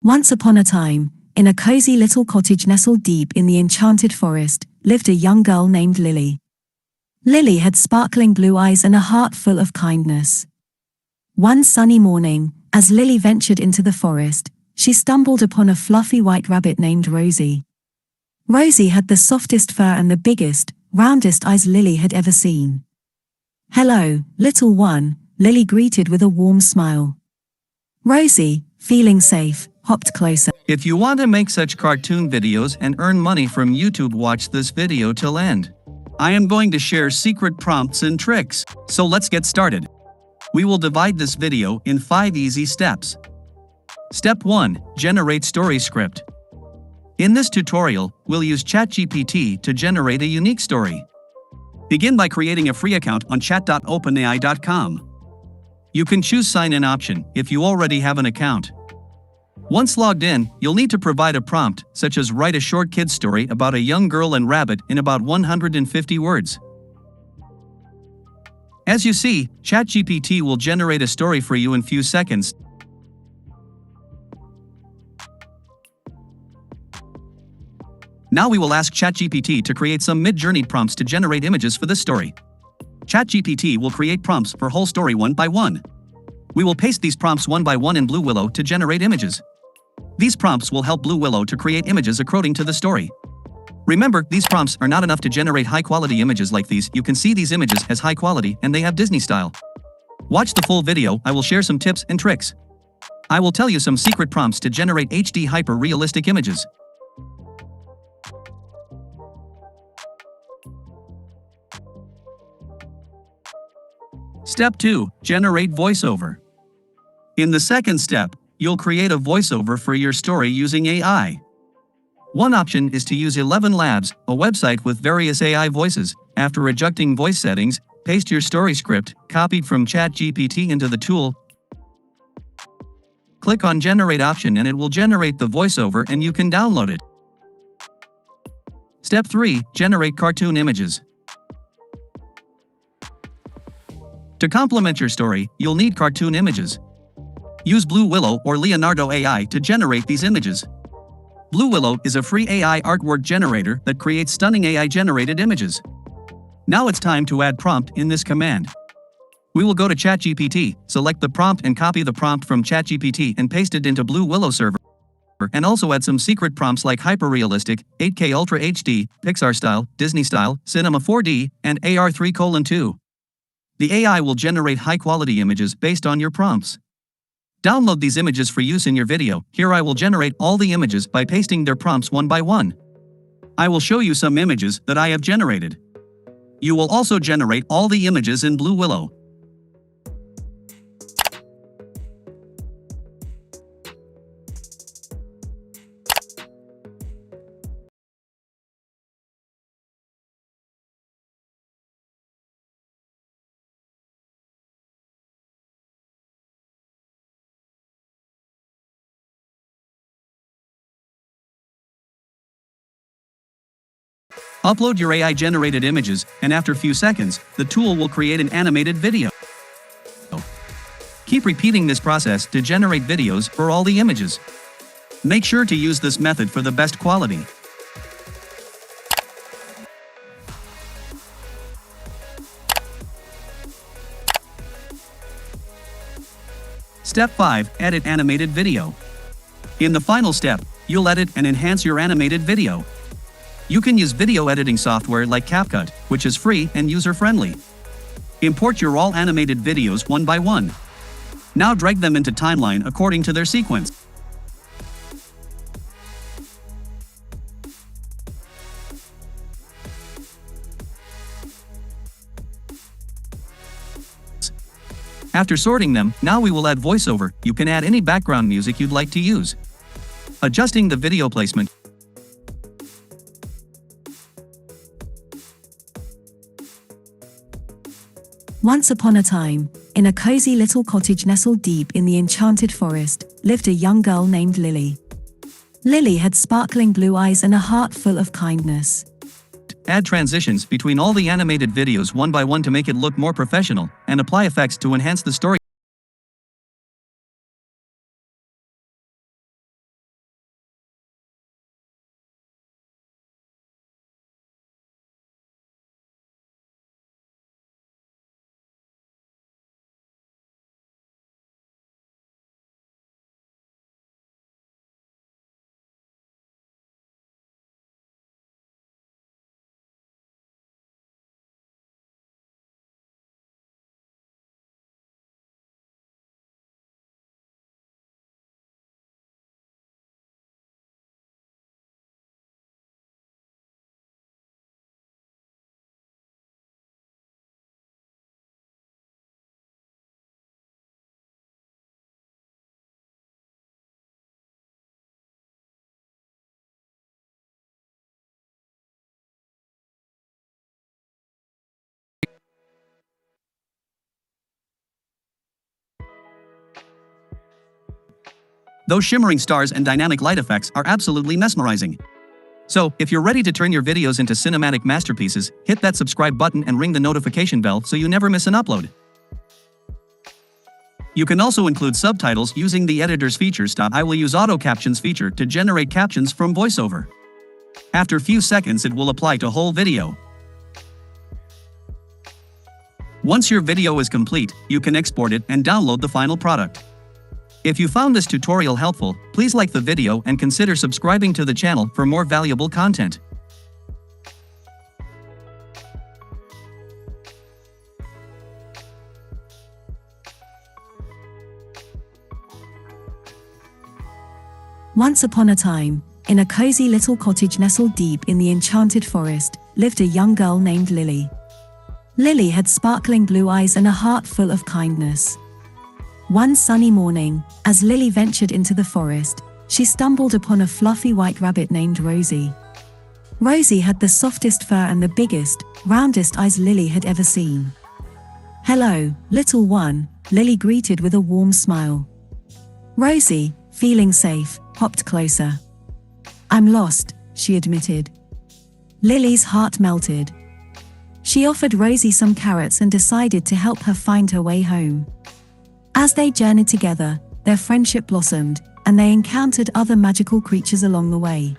Once upon a time, in a cozy little cottage nestled deep in the enchanted forest, lived a young girl named Lily. Lily had sparkling blue eyes and a heart full of kindness. One sunny morning, as Lily ventured into the forest, she stumbled upon a fluffy white rabbit named Rosie. Rosie had the softest fur and the biggest, roundest eyes Lily had ever seen. "Hello, little one," Lily greeted with a warm smile. Rosie, feeling safe, hopped closer. If you want to make such cartoon videos and earn money from YouTube, watch this video till end. I am going to share secret prompts and tricks, so let's get started. We will divide this video in 5 easy steps. Step 1. Generate story script. In this tutorial, we'll use ChatGPT to generate a unique story. Begin by creating a free account on chat.openai.com. You can choose sign-in option if you already have an account. Once logged in, you'll need to provide a prompt, such as write a short kid story about a young girl and rabbit in about 150 words. As you see, ChatGPT will generate a story for you in few seconds. Now we will ask ChatGPT to create some mid-journey prompts to generate images for this story. ChatGPT will create prompts for whole story one by one. We will paste these prompts one by one in Blue Willow to generate images. These prompts will help Blue Willow to create images according to the story. Remember, these prompts are not enough to generate high-quality images like these. You can see these images as high quality and they have Disney style. Watch the full video. I will share some tips and tricks. I will tell you some secret prompts to generate HD hyper-realistic images. Step 2. Generate voiceover. In the second step, you'll create a voiceover for your story using AI. One option is to use 11 Labs, a website with various AI voices. After adjusting voice settings, paste your story script, copied from ChatGPT, into the tool. Click on Generate option and it will generate the voiceover and you can download it. Step 3. Generate cartoon images. To complement your story, you'll need cartoon images. Use Blue Willow or Leonardo AI to generate these images. Blue Willow is a free AI artwork generator that creates stunning AI-generated images. Now it's time to add prompt in this command. We will go to ChatGPT, select the prompt and copy the prompt from ChatGPT and paste it into Blue Willow server. And also add some secret prompts like hyper-realistic, 8K Ultra HD, Pixar style, Disney style, Cinema 4D, and AR3:2. The AI will generate high-quality images based on your prompts. Download these images for use in your video. Here I will generate all the images by pasting their prompts one by one. I will show you some images that I have generated. You will also generate all the images in Blue Willow. Upload your AI-generated images, and after a few seconds, the tool will create an animated video. Keep repeating this process to generate videos for all the images. Make sure to use this method for the best quality. Step 5. Edit animated video. In the final step, you'll edit and enhance your animated video. You can use video editing software like CapCut, which is free and user-friendly. Import your all animated videos one by one. Now drag them into timeline according to their sequence. After sorting them, now we will add voiceover. You can add any background music you'd like to use. Adjusting the video placement. Once upon a time, in a cozy little cottage nestled deep in the enchanted forest, lived a young girl named Lily. Lily had sparkling blue eyes and a heart full of kindness. Add transitions between all the animated videos one by one to make it look more professional, and apply effects to enhance the story. Those shimmering stars and dynamic light effects are absolutely mesmerizing. So, if you're ready to turn your videos into cinematic masterpieces, hit that subscribe button and ring the notification bell so you never miss an upload. You can also include subtitles using the editor's features. I will use auto captions feature to generate captions from voiceover. After few seconds it will apply to whole video. Once your video is complete, you can export it and download the final product. If you found this tutorial helpful, please like the video and consider subscribing to the channel for more valuable content. Once upon a time, in a cozy little cottage nestled deep in the enchanted forest, lived a young girl named Lily. Lily had sparkling blue eyes and a heart full of kindness. One sunny morning, as Lily ventured into the forest, she stumbled upon a fluffy white rabbit named Rosie. Rosie had the softest fur and the biggest, roundest eyes Lily had ever seen. "Hello, little one," Lily greeted with a warm smile. Rosie, feeling safe, hopped closer. "I'm lost," she admitted. Lily's heart melted. She offered Rosie some carrots and decided to help her find her way home. As they journeyed together, their friendship blossomed, and they encountered other magical creatures along the way.